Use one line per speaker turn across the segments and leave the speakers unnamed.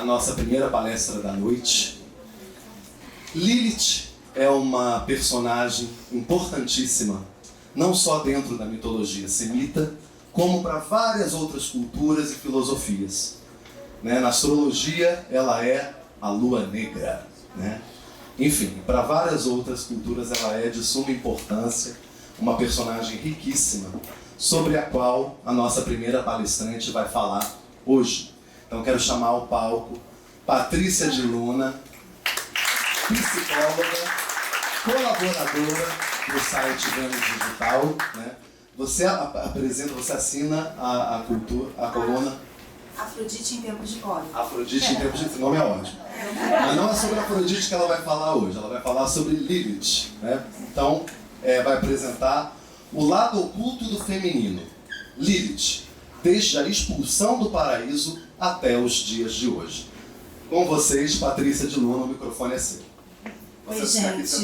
nossa primeira palestra da noite. Lilith é uma personagem importantíssima, não só dentro da mitologia semita, como para várias outras culturas e filosofias. Na astrologia, ela é a lua negra. Enfim, para várias outras culturas, ela é de suma importância, uma personagem riquíssima, sobre a qual a nossa primeira palestrante vai falar hoje. Então, quero chamar ao palco Patrícia de Luna, psicóloga, colaboradora do site Vênus Digital. Você apresenta, você assina a coluna
Afrodite em Tempos de Cólera.
Afrodite em Tempos de Cólera, o nome é ótimo. Mas não é sobre Afrodite que ela vai falar hoje, ela vai falar sobre Lilith. Então, vai apresentar o lado oculto do feminino. Lilith, desde a expulsão do paraíso até os dias de hoje. Com vocês, Patrícia de Luna, o microfone é seu.
Oi, gente.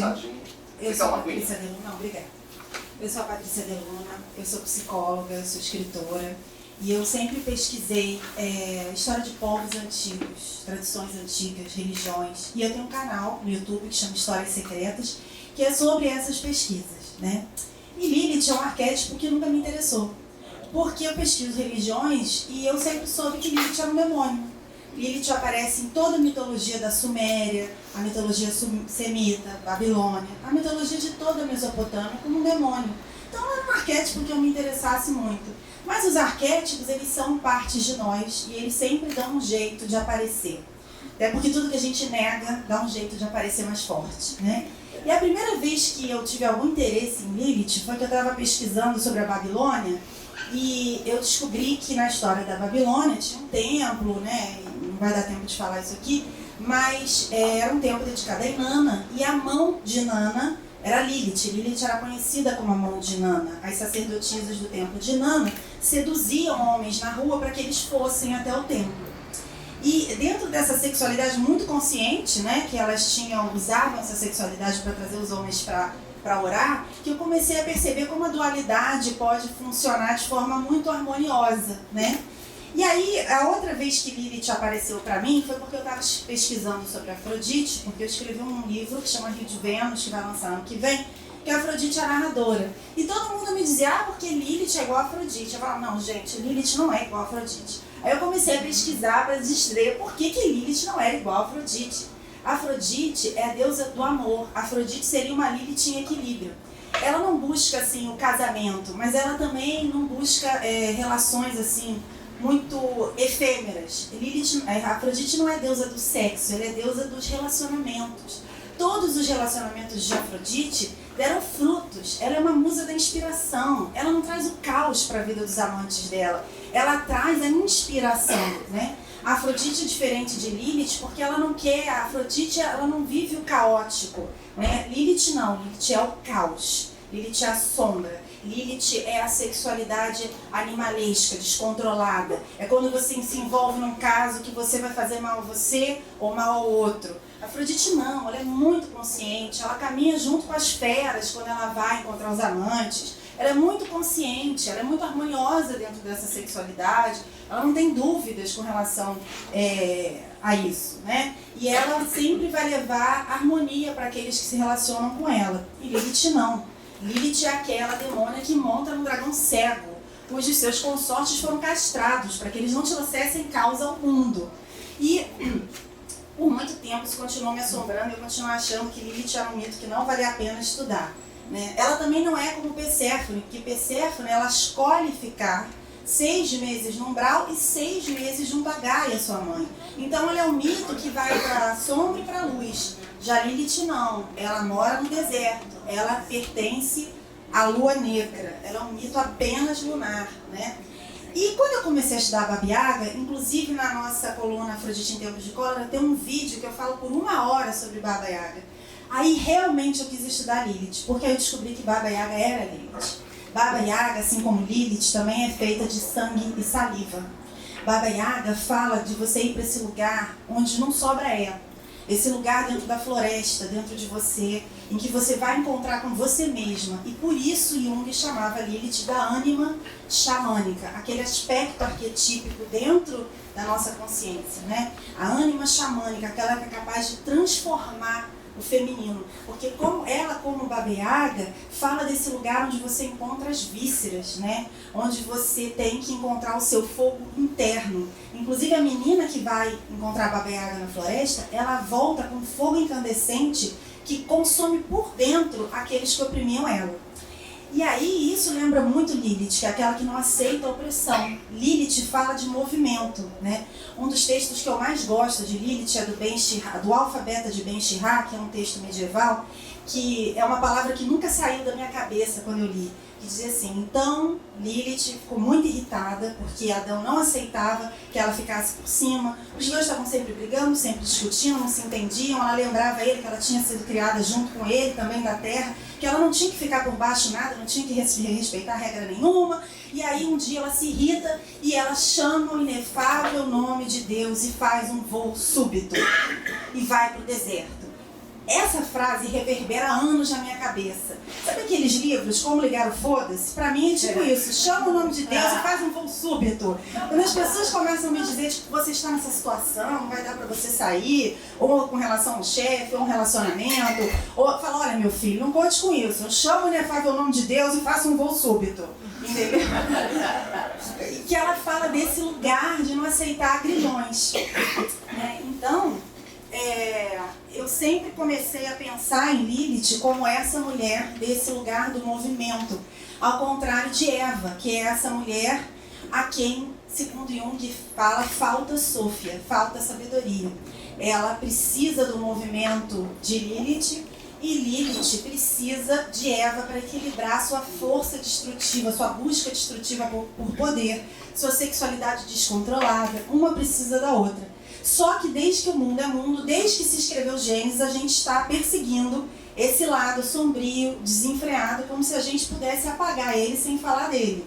Eu sou a Patrícia de Luna. Não, obrigada. Eu sou a Patrícia de Luna, eu sou psicóloga, sou escritora e eu sempre pesquisei história de povos antigos, tradições antigas, religiões. E eu tenho um canal no YouTube que chama Histórias Secretas, que é sobre essas pesquisas, E Lilith é um arquétipo que nunca me interessou, porque eu pesquiso religiões e eu sempre soube que Lilith era um demônio. Lilith aparece em toda a mitologia da Suméria, a mitologia semita, Babilônia, a mitologia de toda a Mesopotâmia como um demônio. Então era um arquétipo que eu me interessasse muito. Mas os arquétipos, eles são partes de nós e eles sempre dão um jeito de aparecer. Até porque tudo que a gente nega dá um jeito de aparecer mais forte, E a primeira vez que eu tive algum interesse em Lilith foi que eu estava pesquisando sobre a Babilônia e eu descobri que na história da Babilônia tinha um templo, não vai dar tempo de falar isso aqui, mas era um templo dedicado a Inanna, e a mão de Inanna era Lilith. Lilith era conhecida como a mão de Inanna. As sacerdotisas do templo de Inanna seduziam homens na rua para que eles fossem até o templo. E dentro dessa sexualidade muito consciente, que elas usavam essa sexualidade para trazer os homens para orar, que eu comecei a perceber como a dualidade pode funcionar de forma muito harmoniosa, E aí, a outra vez que Lilith apareceu para mim foi porque eu estava pesquisando sobre Afrodite, porque eu escrevi um livro que chama Rio de Vênus, que vai lançar ano que vem, que a Afrodite é a narradora. E todo mundo me dizia, porque Lilith é igual a Afrodite. Eu falava, não, gente, Lilith não é igual a Afrodite. Aí eu comecei a pesquisar para dizer por que Lilith não era igual a Afrodite. Afrodite é a deusa do amor. Afrodite seria uma Lilith em equilíbrio. Ela não busca, o casamento, mas ela também não busca relações, muito efêmeras. Afrodite não é deusa do sexo, ela é deusa dos relacionamentos. Todos os relacionamentos de Afrodite deram frutos. Ela é uma musa da inspiração. Ela não traz o caos para a vida dos amantes dela. Ela traz a inspiração, A Afrodite é diferente de Lilith porque ela não quer, a Afrodite ela não vive o caótico, Lilith não, Lilith é o caos. Lilith é a sombra. Lilith é a sexualidade animalesca, descontrolada. É quando você se envolve num caso que você vai fazer mal a você ou mal ao outro. Afrodite não, ela é muito consciente, ela caminha junto com as feras quando ela vai encontrar os amantes. Ela é muito consciente, ela é muito harmoniosa dentro dessa sexualidade, ela não tem dúvidas com relação a isso, E ela sempre vai levar harmonia para aqueles que se relacionam com ela. E Lilith não. Lilith é aquela demônia que monta no dragão cego, cujos seus consortes foram castrados para que eles não trouxessem causa ao mundo. E por muito tempo isso continuou me assombrando e eu continuo achando que Lilith era um mito que não valia a pena estudar. Ela também não é como Perséfone, porque Perséfone ela escolhe ficar 6 meses no umbral e 6 meses junto a Gaia, sua mãe. Então ela é um mito que vai para a sombra e para a luz. Já Lilith não, ela mora no deserto, ela pertence à lua negra, ela é um mito apenas lunar, E quando eu comecei a estudar a Baba Yaga, inclusive na nossa coluna Afrodite em Tempos de Cólera, tem um vídeo que eu falo por 1 hora sobre Baba Yaga. Aí realmente eu quis estudar Lilith, porque eu descobri que Baba Yaga era Lilith. Baba Yaga, assim como Lilith, também é feita de sangue e saliva. Baba Yaga fala de você ir para esse lugar onde não sobra ela. esse lugar dentro da floresta, dentro de você, em que você vai encontrar com você mesma. E por isso Jung chamava Lilith da ânima xamânica, aquele aspecto arquetípico dentro da nossa consciência, né? A ânima xamânica, aquela que é capaz de transformar o feminino, porque como Baba Yaga, fala desse lugar onde você encontra as vísceras, né? Onde você tem que encontrar o seu fogo interno. Inclusive a menina que vai encontrar a Baba Yaga na floresta, ela volta com fogo incandescente que consome por dentro aqueles que oprimiam ela. E aí isso lembra muito Lilith, que é aquela que não aceita a opressão. Lilith fala de movimento, né? Um dos textos que eu mais gosto de Lilith é do Alfabeta de Ben Shihar, que é um texto medieval, que é uma palavra que nunca saiu da minha cabeça quando eu li, que dizia assim: então Lilith ficou muito irritada porque Adão não aceitava que ela ficasse por cima, os dois estavam sempre brigando, sempre discutindo, não se entendiam, ela lembrava ele que ela tinha sido criada junto com ele, também da terra, que ela não tinha que ficar por baixo nada, não tinha que respeitar regra nenhuma. E aí um dia ela se irrita e ela chama o inefável nome de Deus e faz um voo súbito e vai para o deserto. Essa frase reverbera anos na minha cabeça. Sabe aqueles livros, Como Ligar o Foda-se? Pra mim é tipo isso, chama o nome de Deus e faz um voo súbito. Quando as pessoas começam a me dizer, tipo, você está nessa situação, não vai dar pra você sair, ou com relação ao chefe, ou um relacionamento, ou fala, olha meu filho, não conte com isso, eu chamo o inefável nome de Deus e faço um voo súbito. Entendeu? Que ela fala desse lugar de não aceitar grilhões. Né? Então, eu sempre comecei a pensar em Lilith como essa mulher desse lugar do movimento, ao contrário de Eva, que é essa mulher a quem, segundo Jung, falta Sofia, falta sabedoria. Ela precisa do movimento de Lilith e Lilith precisa de Eva para equilibrar sua força destrutiva, sua busca destrutiva por poder, sua sexualidade descontrolada. Uma precisa da outra. Só que desde que o mundo é mundo, desde que se escreveu Gênesis, a gente está perseguindo esse lado sombrio, desenfreado, como se a gente pudesse apagar ele sem falar dele.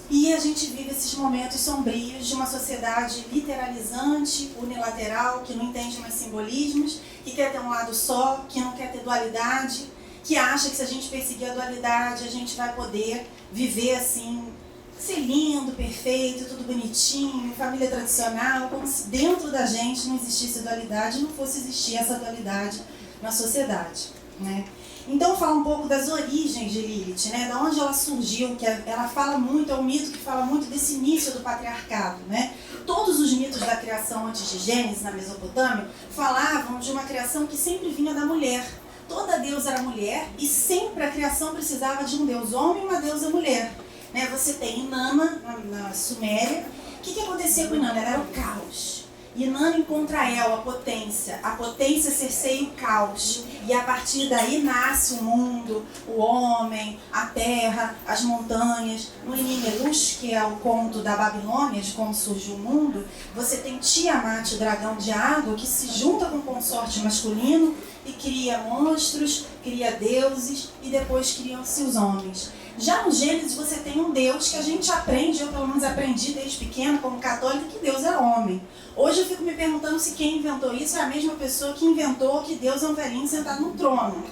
E a gente vive esses momentos sombrios de uma sociedade literalizante, unilateral, que não entende mais simbolismos, que quer ter um lado só, que não quer ter dualidade, que acha que se a gente perseguir a dualidade, a gente vai poder viver assim, ser lindo, perfeito, tudo bonitinho, família tradicional, como se dentro da gente não existisse dualidade, não fosse existir essa dualidade na sociedade, né? Então fala um pouco das origens de Lilith, né? Da onde ela surgiu, que ela fala muito, é um mito que fala muito desse início do patriarcado, né? Todos os mitos da criação antes de Gênesis, na Mesopotâmia, falavam de uma criação que sempre vinha da mulher. Toda deusa era mulher e sempre a criação precisava de um deus homem e uma deusa mulher. Né, você tem Inanna, na Suméria. O que acontecia com Inanna? Ela era o caos. Inanna encontra El, a potência cerceia o caos. E a partir daí nasce o mundo, o homem, a terra, as montanhas. No Inimelush, que é o conto da Babilônia, de como surgiu o mundo, você tem Tiamat, o dragão de água, que se junta com o consorte masculino e cria monstros, cria deuses e depois criam-se os homens. Já no Gênesis você tem um Deus que a gente aprende, eu pelo menos aprendi desde pequena como católica, que Deus é homem. Hoje eu fico me perguntando se quem inventou isso é a mesma pessoa que inventou que Deus é um velhinho sentado no trono.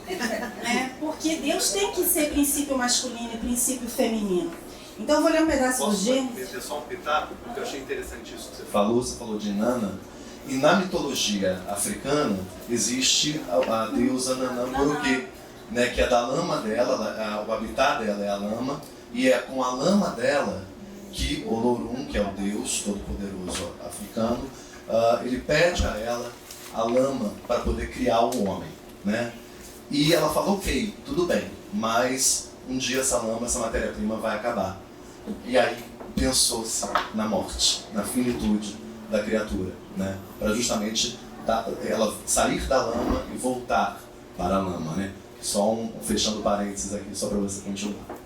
Né? Porque Deus tem que ser princípio masculino e princípio feminino. Então eu vou ler um pedaço do Gênesis.
Posso meter só um pitaco? Porque eu achei interessante isso que você
Você falou de Inanna. E na mitologia africana existe a deusa Nanamburuque, né, que é da lama dela, o habitat dela é a lama, e é com a lama dela que Olorum, que é o deus todo-poderoso africano, ele pede a ela a lama para poder criar o homem, né? E ela fala, ok, tudo bem, mas um dia essa lama, essa matéria-prima vai acabar. E aí pensou-se na morte, na finitude da criatura, né? Para justamente ela sair da lama e voltar para a lama, né? Só fechando parênteses aqui, só para você continuar.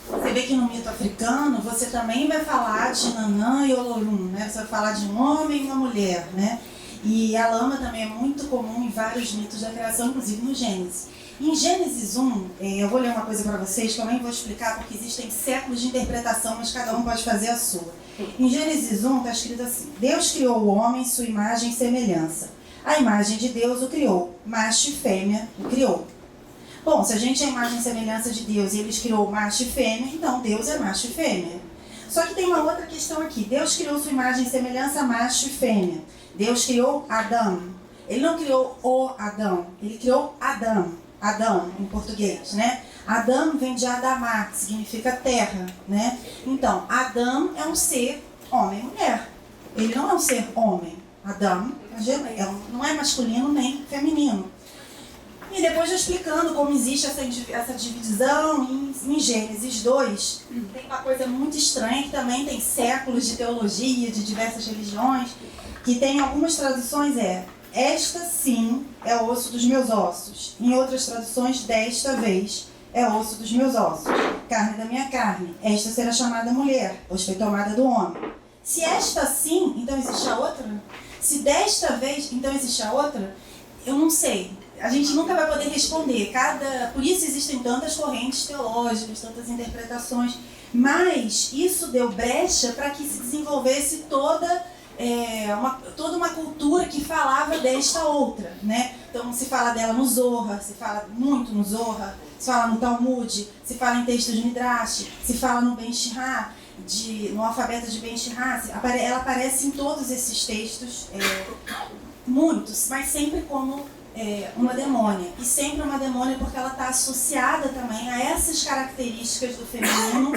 Você vê que no mito africano você também vai falar de Nanã e Olorum, né? Você vai falar de um homem e uma mulher, né? E a lama também é muito comum em vários mitos da criação, inclusive no Gênesis. Em Gênesis 1, eu vou ler uma coisa para vocês que eu nem vou explicar porque existem séculos de interpretação, mas cada um pode fazer a sua. Em Gênesis 1 está escrito assim: Deus criou o homem, sua imagem e semelhança. A imagem de Deus o criou, macho e fêmea o criou. Bom, se a gente é a imagem e semelhança de Deus e Ele criou macho e fêmea, então Deus é macho e fêmea. Só que tem uma outra questão aqui. Deus criou sua imagem e semelhança macho e fêmea. Deus criou Adão. Ele não criou o Adão, ele criou Adão. Adão, em português, né? Adão vem de Adamá, que significa terra, né? Então, Adão é um ser homem e mulher. Ele não é um ser homem. Adão não é masculino nem feminino. E depois explicando como existe essa divisão em Gênesis 2, tem uma coisa muito estranha que também tem séculos de teologia, de diversas religiões, que tem algumas traduções esta sim é o osso dos meus ossos. Em outras traduções, desta vez é o osso dos meus ossos. Carne da minha carne. Esta será chamada mulher, pois foi tomada do homem. Se esta sim, então existe a outra? Se desta vez, então existe a outra? Eu não sei. A gente nunca vai poder responder. Por isso existem tantas correntes teológicas, tantas interpretações. Mas isso deu brecha para que se desenvolvesse toda uma cultura que falava desta outra, né? Então se fala dela no Zohar, se fala muito no Zohar, se fala no Talmud, se fala em textos de Midrash, se fala no Ben Shihá, no alfabeto de Ben Shihá, ela aparece em todos esses textos, muitos, mas sempre como uma demônia. E sempre uma demônia porque ela está associada também a essas características do feminino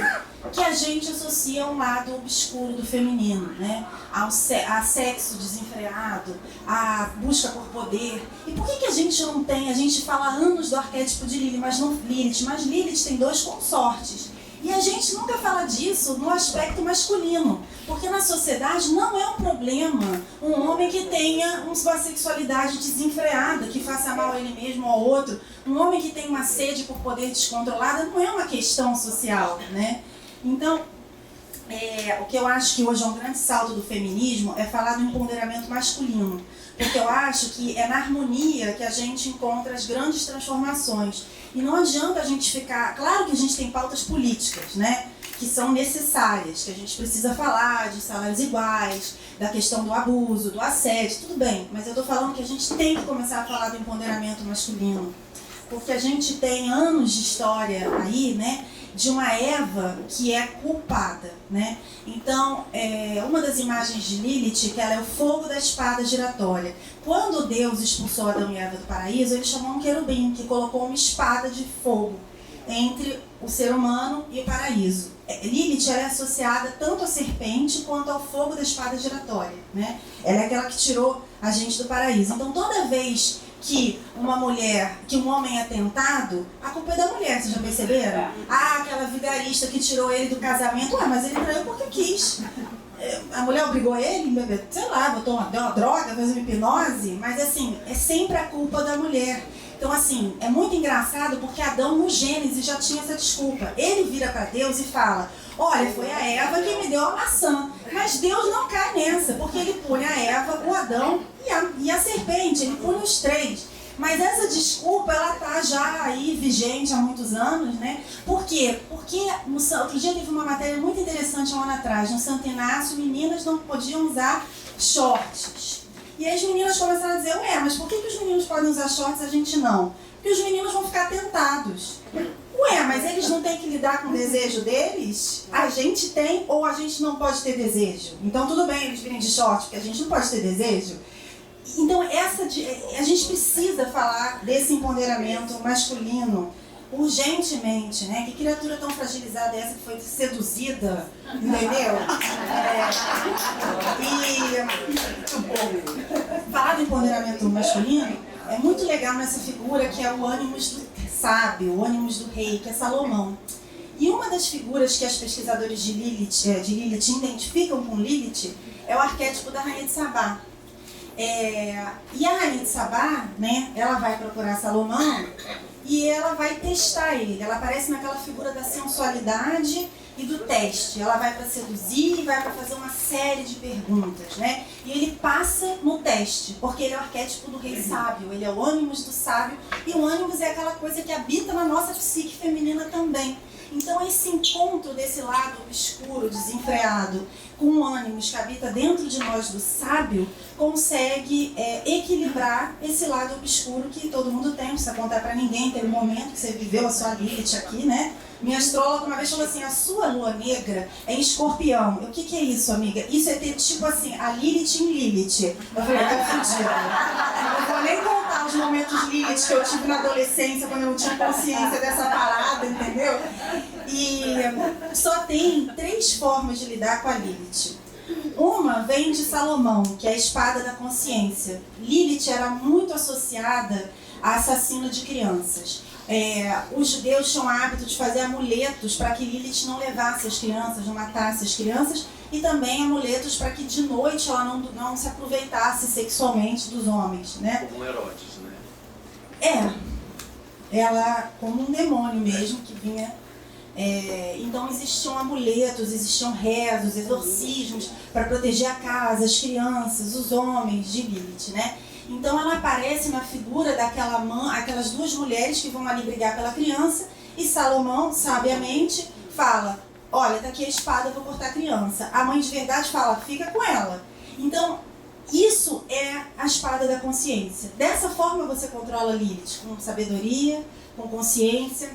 que a gente associa a um lado obscuro do feminino, né? A sexo desenfreado, a busca por poder. E por que a gente não tem? A gente fala anos do arquétipo de Lilith, mas Lilith tem 2 consortes. E a gente nunca fala disso no aspecto masculino, porque na sociedade não é um problema um homem que tenha uma sexualidade desenfreada, que faça mal a ele mesmo ou ao outro. Um homem que tem uma sede por poder descontrolada não é uma questão social, né? Então, o que eu acho que hoje é um grande salto do feminismo é falar do empoderamento masculino, porque eu acho que é na harmonia que a gente encontra as grandes transformações. E não adianta a gente ficar... Claro que a gente tem pautas políticas, né? Que são necessárias, que a gente precisa falar de salários iguais, da questão do abuso, do assédio, tudo bem. Mas eu estou falando que a gente tem que começar a falar do empoderamento masculino. Porque a gente tem anos de história aí, né? De uma Eva que é culpada, né? Então, uma das imagens de Lilith, que ela é o fogo da espada giratória. Quando Deus expulsou Adão e Eva do paraíso, ele chamou um querubim, que colocou uma espada de fogo entre o ser humano e o paraíso. Lilith, ela é associada tanto à serpente quanto ao fogo da espada giratória, né? Ela é aquela que tirou a gente do paraíso. Então, toda vez que um homem é tentado, a culpa é da mulher, vocês já perceberam? Aquela vigarista que tirou ele do casamento, mas ele traiu porque quis. A mulher obrigou ele, sei lá, deu uma droga, fez uma hipnose, mas assim, é sempre a culpa da mulher. Então assim, é muito engraçado porque Adão no Gênesis já tinha essa desculpa. Ele vira para Deus e fala, olha, foi a Eva que me deu a maçã. Mas Deus não cai nessa, porque ele pune a Eva, o Adão e a serpente, ele pune os 3. Mas essa desculpa, ela tá já aí vigente há muitos anos, né? Por quê? Porque outro dia teve uma matéria muito interessante há um ano atrás. No Santo Inácio, meninas não podiam usar shorts. E aí as meninas começaram a dizer, mas por que os meninos podem usar shorts e a gente não? Porque os meninos vão ficar tentados. Mas eles não têm que lidar com o desejo deles? A gente tem ou a gente não pode ter desejo? Então tudo bem eles virem de short, porque a gente não pode ter desejo? Então a gente precisa falar desse empoderamento masculino urgentemente, né? Que criatura tão fragilizada é essa que foi seduzida, entendeu? Falar do empoderamento masculino é muito legal nessa figura que é o ânimos do sábio, o ânimos do rei, que é Salomão. E uma das figuras que as pesquisadores de Lilith identificam com Lilith é o arquétipo da Rainha de Sabá. E a Rainha de Sabá, né, ela vai procurar Salomão e ela vai testar ele. Ela aparece naquela figura da sensualidade e do teste. Ela vai para seduzir e vai para fazer uma série de perguntas, né? E ele passa no teste, porque ele é o arquétipo do rei sábio, ele é o ânimos do sábio, e o ânimos é aquela coisa que habita na nossa psique feminina também. Então esse encontro desse lado obscuro, desenfreado, com o ânimos que habita dentro de nós do sábio, consegue equilibrar esse lado obscuro que todo mundo tem, não precisa contar para ninguém, tem um momento que você viveu a sua Lilith aqui, né? Minha astróloga uma vez falou assim, a sua lua negra é em Escorpião. O que é isso, amiga? Isso é ter, tipo assim, a Lilith em Lilith. Eu falei, tá fudida. Não vou nem contar os momentos Lilith que eu tive na adolescência, quando eu não tinha consciência dessa parada, entendeu? E só tem 3 formas de lidar com a Lilith. Uma vem de Salomão, que é a espada da consciência. Lilith era muito associada a assassino de crianças. Os judeus tinham o hábito de fazer amuletos para que Lilith não levasse as crianças, não matasse as crianças, e também amuletos para que de noite ela não se aproveitasse sexualmente dos homens, né?
Como Herodes, né?
Ela como um demônio mesmo que vinha. Então existiam amuletos, existiam rezos, exorcismos para proteger a casa, as crianças, os homens de Lilith, né? Então ela aparece na figura aquelas 2 mulheres que vão ali brigar pela criança, e Salomão, sabiamente, fala, olha, tá aqui a espada, eu vou cortar a criança. A mãe de verdade fala, fica com ela. Então, isso é a espada da consciência. Dessa forma você controla Lilith, com sabedoria, com consciência,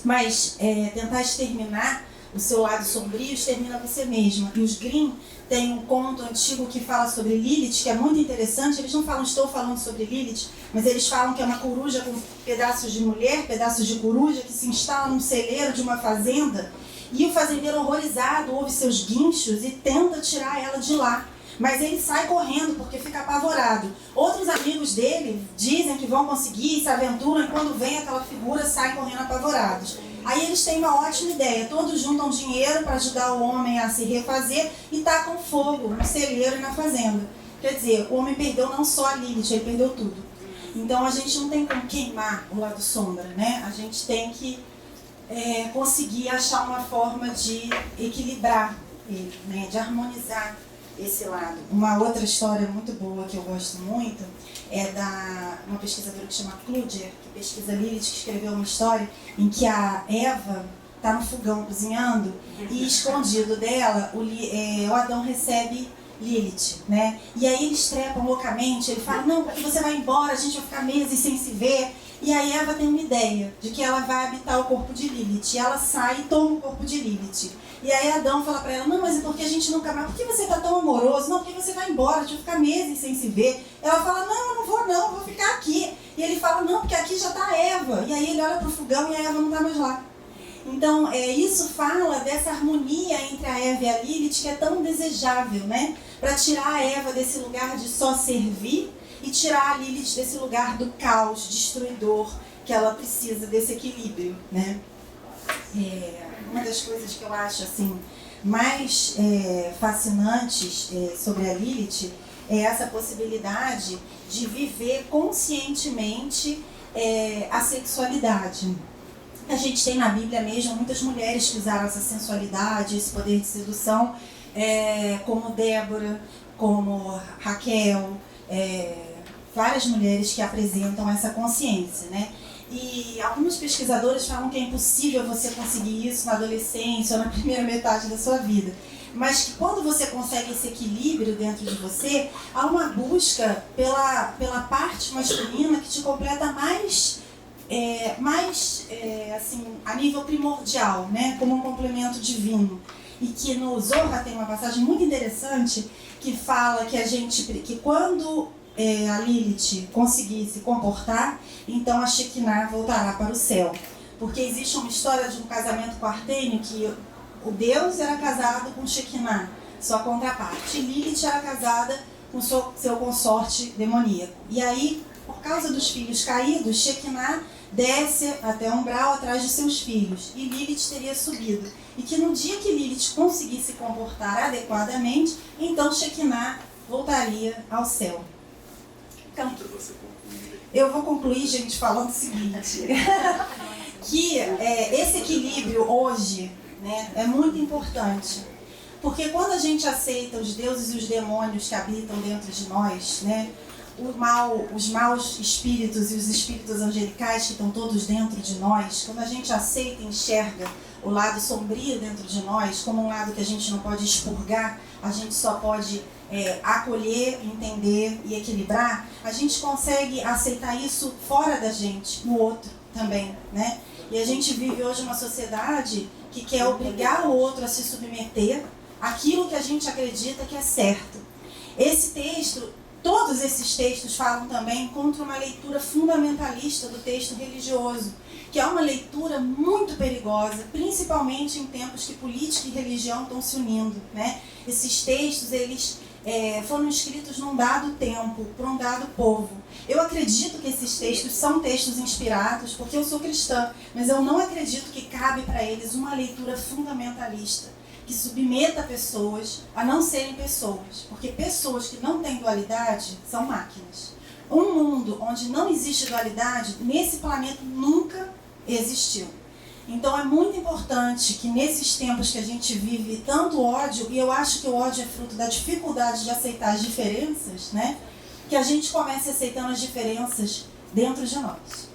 mas tentar exterminar o seu lado sombrio extermina você mesma. E os Grimm têm um conto antigo que fala sobre Lilith, que é muito interessante. Eles não falam, estou falando sobre Lilith, mas eles falam que é uma coruja com pedaços de mulher, pedaços de coruja, que se instala num celeiro de uma fazenda, e o fazendeiro horrorizado ouve seus guinchos e tenta tirar ela de lá. Mas ele sai correndo porque fica apavorado. Outros amigos dele dizem que vão conseguir, se aventuram, e quando vem aquela figura, saem correndo apavorados. Aí eles têm uma ótima ideia, todos juntam dinheiro para ajudar o homem a se refazer e tacam fogo no celeiro e na fazenda. Quer dizer, o homem perdeu não só a Lilith, ele perdeu tudo. Então a gente não tem como queimar o lado sombra, né? A gente tem que conseguir achar uma forma de equilibrar ele, né? De harmonizar esse lado. Uma outra história muito boa que eu gosto muito é uma pesquisadora que chama Kluger, que pesquisa Lilith, que escreveu uma história em que a Eva está no fogão cozinhando e escondido dela o Adão recebe Lilith, né? E aí eles trepam loucamente, ele fala, não, porque você vai embora, a gente vai ficar meses sem se ver. E aí Eva tem uma ideia de que ela vai habitar o corpo de Lilith, e ela sai e toma o corpo de Lilith. E aí Adão fala pra ela, não, mas é porque a gente nunca mais, por que você tá tão amoroso? Não, porque você vai embora, a gente vai ficar meses sem se ver. Ela fala, não, eu não vou ficar aqui. E ele fala, não, porque aqui já tá a Eva. E aí ele olha pro fogão e a Eva não tá mais lá. Então, isso fala dessa harmonia entre a Eva e a Lilith, que é tão desejável, né? Para tirar a Eva desse lugar de só servir e tirar a Lilith desse lugar do caos destruidor, que ela precisa desse equilíbrio, né? Uma das coisas que eu acho assim, mais fascinantes sobre a Lilith é essa possibilidade de viver conscientemente a sexualidade. A gente tem na Bíblia mesmo muitas mulheres que usaram essa sensualidade, esse poder de sedução, como Débora, como Raquel, várias mulheres que apresentam essa consciência, né? E alguns pesquisadores falam que é impossível você conseguir isso na adolescência ou na primeira metade da sua vida. Mas que quando você consegue esse equilíbrio dentro de você, há uma busca pela parte masculina que te completa mais assim, a nível primordial, né? Como um complemento divino. E que no Zohar tem uma passagem muito interessante que fala que quando a Lilith conseguir se comportar, então a Shekinah voltará para o céu. Porque existe uma história de um casamento quartênio que o Deus era casado com Shekinah, sua contraparte. E Lilith era casada com seu consorte demoníaco. E aí, por causa dos filhos caídos, Shekinah desce até o umbral atrás de seus filhos. E Lilith teria subido. E que no dia que Lilith conseguisse se comportar adequadamente, então Shekinah voltaria ao céu. Então, eu vou concluir, gente, falando o seguinte, que esse equilíbrio hoje, né, é muito importante, porque quando a gente aceita os deuses e os demônios que habitam dentro de nós, né, os maus espíritos e os espíritos angelicais que estão todos dentro de nós, quando a gente aceita e enxerga o lado sombrio dentro de nós, como um lado que a gente não pode expurgar, a gente só pode acolher, entender e equilibrar, a gente consegue aceitar isso fora da gente, no outro também, né? E a gente vive hoje uma sociedade que quer obrigar o outro a se submeter àquilo que a gente acredita que é certo. Esse texto, todos esses textos falam também contra uma leitura fundamentalista do texto religioso, que é uma leitura muito perigosa, principalmente em tempos que política e religião estão se unindo, né? Esses textos, eles foram escritos num dado tempo, por um dado povo. Eu acredito que esses textos são textos inspirados, porque eu sou cristã, mas eu não acredito que cabe para eles uma leitura fundamentalista, que submeta pessoas a não serem pessoas, porque pessoas que não têm dualidade são máquinas. Um mundo onde não existe dualidade, nesse planeta nunca existiu. Então é muito importante que nesses tempos que a gente vive tanto ódio, e eu acho que o ódio é fruto da dificuldade de aceitar as diferenças, né? Que a gente comece aceitando as diferenças dentro de nós.